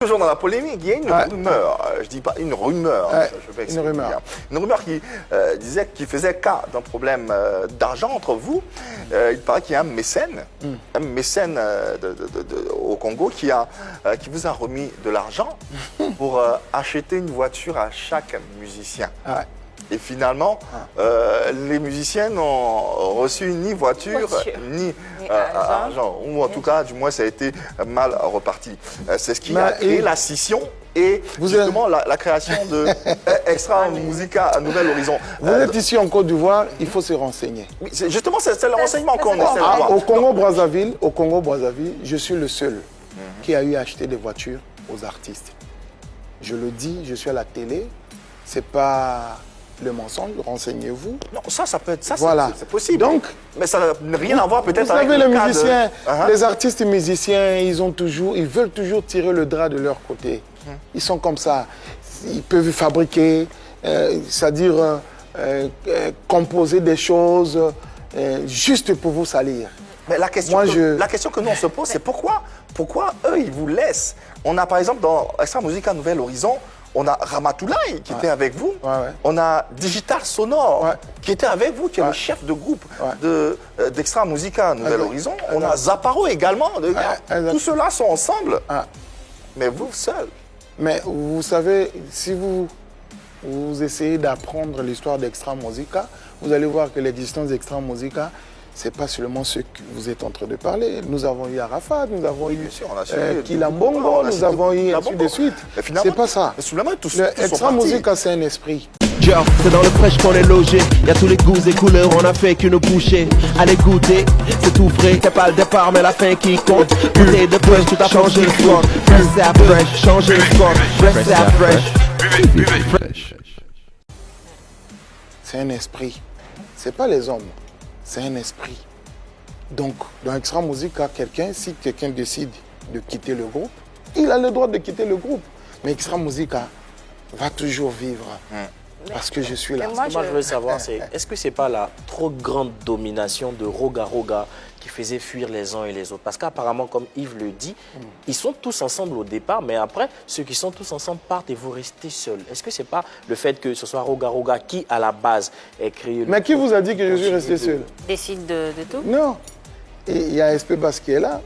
Toujours dans la polémique, il y a une rumeur, je dis pas une rumeur, je vais expliquer. Une rumeur qui disait qu'il faisait cas d'un problème d'argent entre vous. Il paraît qu'il y a un mécène au Congo qui vous a remis de l'argent pour acheter une voiture à chaque musicien. Et finalement, les musiciens n'ont reçu ni voiture, ni argent. Ou en tout cas, du moins, ça a été mal reparti. C'est ce qui a créé la scission et justement la création de Extra Musica à Nouvel Horizon. Vous êtes ici en Côte d'Ivoire, il faut se renseigner. Oui, justement, c'est le renseignement qu'on essaie de voir. Au Congo-Brazzaville, je suis le seul qui a eu à acheter des voitures aux artistes. Je le dis, je suis à la télé, c'est pas le mensonge, renseignez-vous. Non, ça peut être ça, voilà. C'est possible. Donc, mais ça n'a rien à voir peut-être avec les cas musiciens, les artistes musiciens, ils veulent toujours tirer le drap de leur côté. Ils sont comme ça. Ils peuvent fabriquer, c'est-à-dire composer des choses juste pour vous salir. Mais la question que nous on se pose, c'est pourquoi eux, ils vous laissent. On a par exemple dans Extra Musica Nouvel Horizon, on a Ramatoulaye qui était avec vous. On a Digital Sonore qui était avec vous, qui est le chef de groupe d'Extra Musica Nouvel Horizon. On a Zaparo également. Tous ceux-là sont ensemble. Mais vous seul. Mais vous savez, si vous essayez d'apprendre l'histoire d'Extra Musica, vous allez voir que l'existence d'Extra Musica, ce n'est pas seulement ce que vous êtes en train de parler. Nous avons eu Arafat, nous avons eu Kilambongo, nous avons eu ainsi de suite. C'est pas ça. Extra Musica, c'est un esprit. C'est dans le fraîche qu'on est logé. Y a tous les goûts et couleurs, on a fait qu'une bouchée. Allez goûter, c'est tout frais. C'est pas le départ, mais la fin qui compte. Bouteille de fresh, tout a changé le sport. Restez à fresh, changez le sport. Restez à fresh. C'est un esprit. C'est pas les hommes. C'est un esprit. Donc, dans Extra Musica, si quelqu'un décide de quitter le groupe, il a le droit de quitter le groupe. Mais Extra Musica va toujours vivre. Parce que je suis là. Moi, je veux savoir, est-ce que ce n'est pas la trop grande domination de Roga Roga qui faisait fuir les uns et les autres? Parce qu'apparemment, comme Yves le dit, ils sont tous ensemble au départ, mais après, ceux qui sont tous ensemble partent et vous restez seuls. Est-ce que ce n'est pas le fait que ce soit Roga Roga qui, à la base, ait créé... Mais qui vous a dit que je suis resté seul? Décide de tout? Non. Il y a SP Bass qui est là,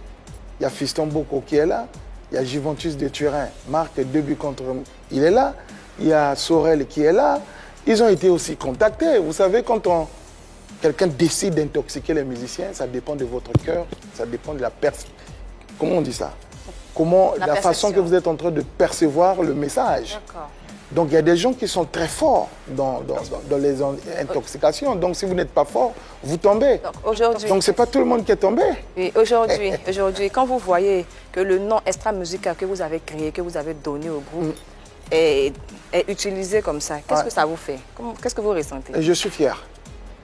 il y a Fiston Boko qui est là, il y a Juventus de Turin, marque 2 buts contre... Il est là. Il y a Sorel qui est là. Ils ont été aussi contactés. Vous savez, quand quelqu'un décide d'intoxiquer les musiciens, ça dépend de votre cœur, ça dépend de la Comment on dit ça? La façon que vous êtes en train de percevoir le message. Donc, il y a des gens qui sont très forts dans les intoxications. Donc, si vous n'êtes pas fort, vous tombez. Donc, ce n'est pas tout le monde qui est tombé. Oui, aujourd'hui, quand vous voyez que le nom Extra Musica que vous avez créé, que vous avez donné au groupe, est utilisé comme ça, qu'est-ce que ça vous fait? Qu'est-ce que vous ressentez? Je suis fier.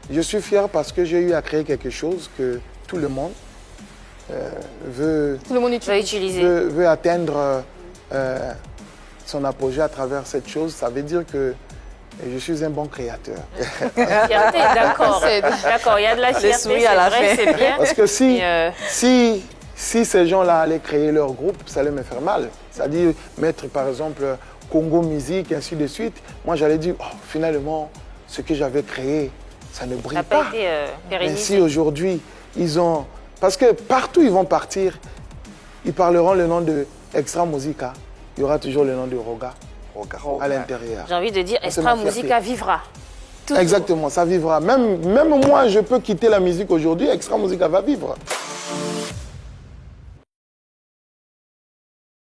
Je suis fier parce que j'ai eu à créer quelque chose que tout le monde veut atteindre son apogée à travers cette chose. Ça veut dire que je suis un bon créateur. D'accord, il y a de la fierté, c'est bien. Parce que si ces gens-là allaient créer leur groupe, ça allait me faire mal. C'est-à-dire mettre par exemple Congo Musique, ainsi de suite. Moi, j'allais dire, finalement, ce que j'avais créé, ça ne brille pas. Mais si aujourd'hui, ils ont... Parce que partout ils vont partir, ils parleront le nom de Extra Musica. Il y aura toujours le nom de Roga à l'intérieur. J'ai envie de dire, Extra Musica vivra. Exactement, ça vivra. Même moi, je peux quitter la musique aujourd'hui, Extra Musica va vivre.